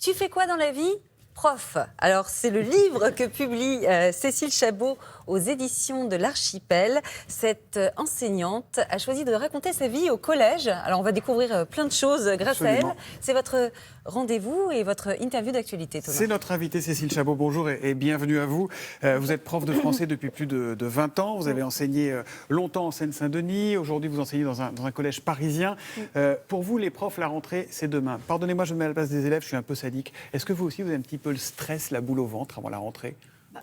Tu fais quoi dans la vie ? Prof. Alors, c'est le livre que publie Cécile Chabot aux éditions de l'Archipel. Cette enseignante a choisi de raconter sa vie au collège. Alors, on va découvrir plein de choses grâce à elle. C'est votre rendez-vous et votre interview d'actualité, Thomas. C'est notre invitée Cécile Chabot. Bonjour et bienvenue à vous. Vous êtes prof de français depuis plus de 20 ans. Vous avez enseigné longtemps en Seine-Saint-Denis. Aujourd'hui, vous enseignez dans un collège parisien. Pour vous, les profs, la rentrée, c'est demain. Pardonnez-moi, je me mets à la place des élèves, je suis un peu sadique. Est-ce que vous aussi, vous avez un petit peu le stress, la boule au ventre avant la rentrée ?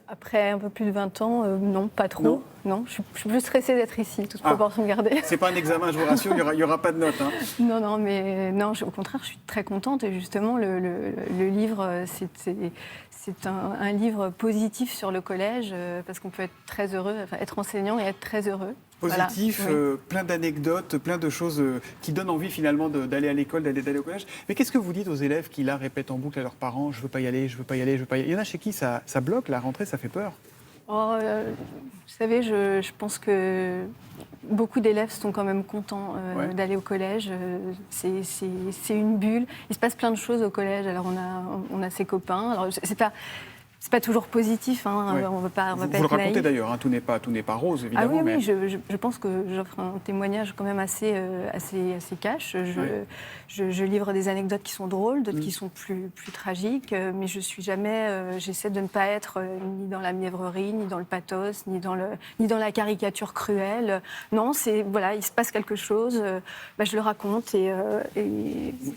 Après un peu plus de 20 ans, non, pas trop. Non, je suis plus stressée d'être ici, toute proportion gardée. C'est pas un examen, je vous rassure, il n'y aura pas de notes. Hein. Non, mais au contraire, je suis très contente. Et justement, le livre, c'est un livre positif sur le collège, parce qu'on peut être très heureux, être enseignant et être très heureux. Positif, voilà. Oui. Plein d'anecdotes, plein de choses qui donnent envie finalement d'aller à l'école, d'aller au collège. Mais qu'est-ce que vous dites aux élèves qui là répètent en boucle à leurs parents « je veux pas y aller, je veux pas y aller, je veux pas y aller ». Il y en a chez qui ça bloque, la rentrée, ça fait peur. Vous savez, je pense que beaucoup d'élèves sont quand même contents d'aller au collège. C'est une bulle. Il se passe plein de choses au collège. Alors on a ses copains. Alors c'est pas toujours positif, hein. Ouais. On va pas vous être le racontez naïf. d'ailleurs, hein. Tout n'est pas rose, évidemment. Ah oui, mais... je pense que j'offre un témoignage quand même assez cash. Je livre des anecdotes qui sont drôles, d'autres qui sont plus tragiques, mais je suis jamais... j'essaie de ne pas être ni dans la mièvrerie, ni dans le pathos, ni dans la caricature cruelle. Non, il se passe quelque chose, je le raconte et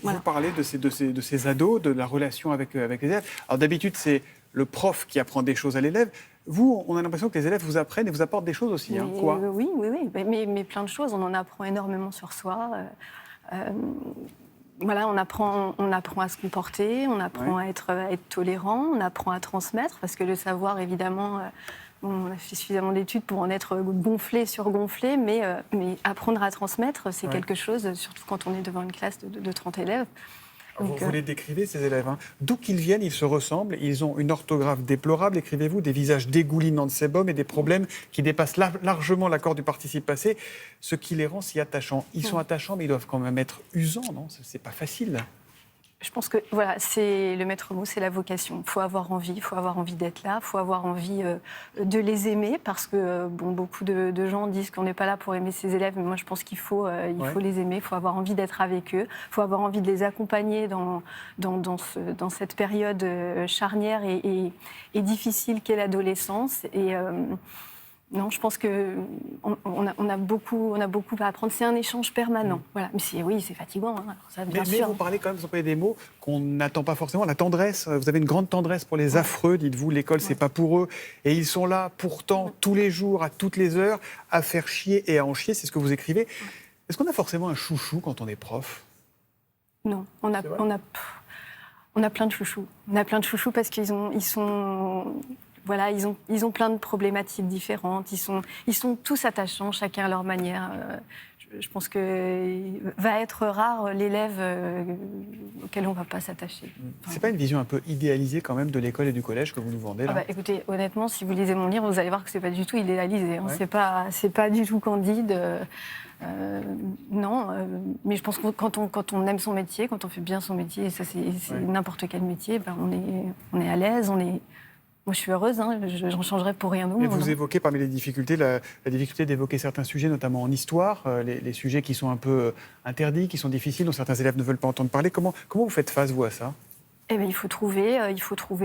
voilà. Vous parlez de ces ados, de la relation avec les élèves. Alors d'habitude, c'est le prof qui apprend des choses à l'élève. Vous, on a l'impression que les élèves vous apprennent et vous apportent des choses aussi. Hein. Quoi ? Oui. Mais plein de choses. On en apprend énormément sur soi. On apprend à se comporter, on apprend à être tolérant, on apprend à transmettre, parce que le savoir, évidemment, on a fait suffisamment d'études pour en être gonflé, surgonflé, mais apprendre à transmettre, c'est quelque chose, surtout quand on est devant une classe de 30 élèves. Vous les décrivez, ces élèves, hein. D'où qu'ils viennent, ils se ressemblent, ils ont une orthographe déplorable, écrivez-vous, des visages dégoulinants de sébum et des problèmes qui dépassent largement l'accord du participe passé, ce qui les rend si attachants. Ils sont attachants, mais ils doivent quand même être usants, non ? C'est pas facile. Je pense que c'est le maître mot, c'est la vocation. Il faut avoir envie d'être là, il faut avoir envie de les aimer, parce que beaucoup de gens disent qu'on n'est pas là pour aimer ses élèves, mais moi je pense qu'il faut les aimer, il faut avoir envie d'être avec eux, il faut avoir envie de les accompagner dans cette période charnière et difficile qu'est l'adolescence. Non, je pense qu'on a beaucoup à apprendre. C'est un échange permanent. Voilà. Mais c'est fatigant. Hein. Ça, bien sûr. Mais vous parlez quand même, vous employez des mots qu'on n'attend pas forcément. La tendresse, vous avez une grande tendresse pour les affreux, dites-vous. L'école, c'est pas pour eux. Et ils sont là, pourtant, tous les jours, à toutes les heures, à faire chier et à en chier. C'est ce que vous écrivez. Est-ce qu'on a forcément un chouchou quand on est prof ? Non, on a plein de chouchous. On a plein de chouchous parce qu'ils sont... Voilà, ils ont plein de problématiques différentes. Ils sont tous attachants, chacun à leur manière. Je pense que va être rare l'élève auquel on ne va pas s'attacher. C'est pas une vision un peu idéalisée quand même de l'école et du collège que vous nous vendez là ? Écoutez, honnêtement, si vous lisez mon livre, vous allez voir que c'est pas du tout idéalisé. Hein. C'est pas du tout candide. Non, mais je pense que quand on aime son métier, quand on fait bien son métier, et ça c'est n'importe quel métier, on est à l'aise, Moi, je suis heureuse, hein, j'en changerais pour rien au monde. Et vous évoquez parmi les difficultés la difficulté d'évoquer certains sujets, notamment en histoire, les sujets qui sont un peu interdits, qui sont difficiles, dont certains élèves ne veulent pas entendre parler. Comment vous faites face, vous, à ça ? Il faut trouver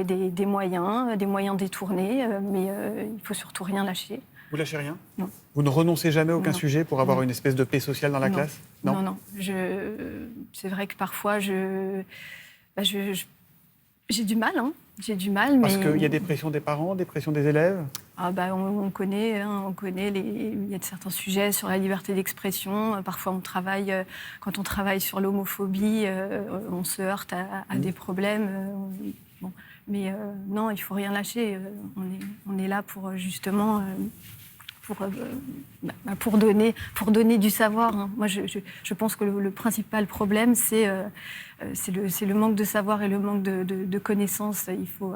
des moyens détournés, mais il ne faut surtout rien lâcher. Vous lâchez rien ? Non. Vous ne renoncez jamais à aucun sujet pour avoir une espèce de paix sociale dans la classe ? Non. C'est vrai que parfois, j'ai du mal, hein. J'ai du mal, Parce qu'il y a des pressions des parents, des pressions des élèves ? On connaît, il y a certains sujets sur la liberté d'expression. Parfois, quand on travaille sur l'homophobie, on se heurte à des problèmes. Mais non, il ne faut rien lâcher. On est là pour justement pour donner du savoir. Hein. Moi, je pense que le principal problème, c'est le manque de savoir et le manque de connaissances. Il faut.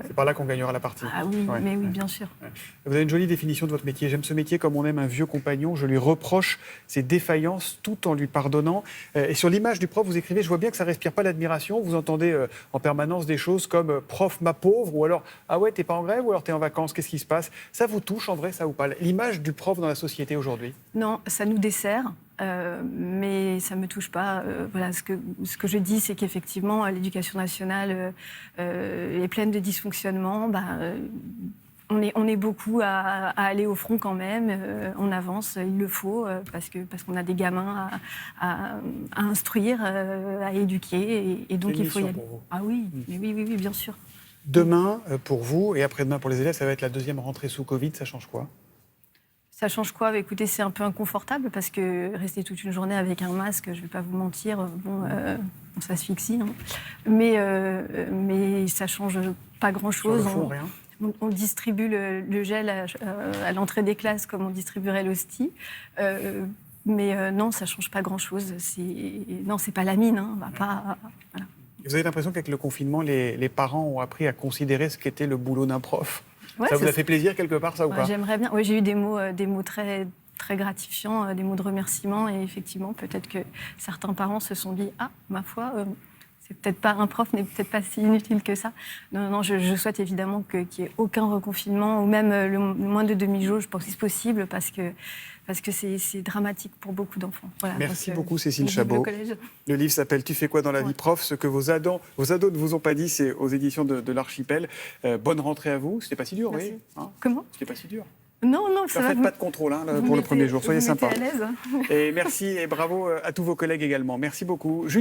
C'est par là qu'on gagnera la partie. Ah oui, ouais, mais oui, bien sûr. Ouais. Vous avez une jolie définition de votre métier. J'aime ce métier comme on aime un vieux compagnon. Je lui reproche ses défaillances tout en lui pardonnant. Et sur l'image du prof, vous écrivez, je vois bien que ça respire pas l'admiration. Vous entendez en permanence des choses comme prof ma pauvre, ou alors ah ouais, t'es pas en grève, ou alors t'es en vacances. Qu'est-ce qui se passe? Ça vous touche en vrai, ça ou pas? L'image du prof dans la société aujourd'hui? Non, ça nous dessert. Mais ça ne me touche pas. Voilà, ce que je dis, c'est qu'effectivement, l'éducation nationale est pleine de dysfonctionnements. On est beaucoup à aller au front quand même. On avance, il le faut, parce qu'on a des gamins à instruire, à éduquer. Et donc, il faut y aller. Ah oui, mais oui, bien sûr. Demain, pour vous, et après-demain pour les élèves, ça va être la deuxième rentrée sous Covid. Ça change quoi? Ça change quoi? Écoutez, c'est un peu inconfortable parce que rester toute une journée avec un masque, je ne vais pas vous mentir, on s'asphyxie. Hein. Mais ça ne change pas grand-chose. Sur le fond, rien. On distribue le gel à l'entrée des classes comme on distribuerait l'hostie. Mais non, ça ne change pas grand-chose. Non, ce n'est pas la mine. Hein. On va pas, voilà. Vous avez l'impression qu'avec le confinement, les parents ont appris à considérer ce qu'était le boulot d'un prof? Ouais, ça vous a fait plaisir quelque part, ça ou pas? J'aimerais bien. Oui, j'ai eu des mots très, très gratifiants, des mots de remerciement. Et effectivement, peut-être que certains parents se sont dit « Ah, ma foi, c'est peut-être pas un prof n'est peut-être pas si inutile que ça ». Non, je souhaite évidemment qu'il n'y ait aucun reconfinement, ou même le moins de demi-jauge, je pense que c'est possible, parce que c'est dramatique pour beaucoup d'enfants. Voilà, merci beaucoup, Cécile Chabot. Le livre s'appelle « Tu fais quoi dans la vie, prof ?» Ce que vos ados ne vous ont pas dit, c'est aux éditions de l'Archipel. Bonne rentrée à vous. C'était pas si dur, merci. Oui hein? Comment? C'était pas si dur. Non, ça va. Faites pas de contrôle hein, pour le premier jour. Soyez sympa. À l'aise. Et merci et bravo à tous vos collègues également. Merci beaucoup.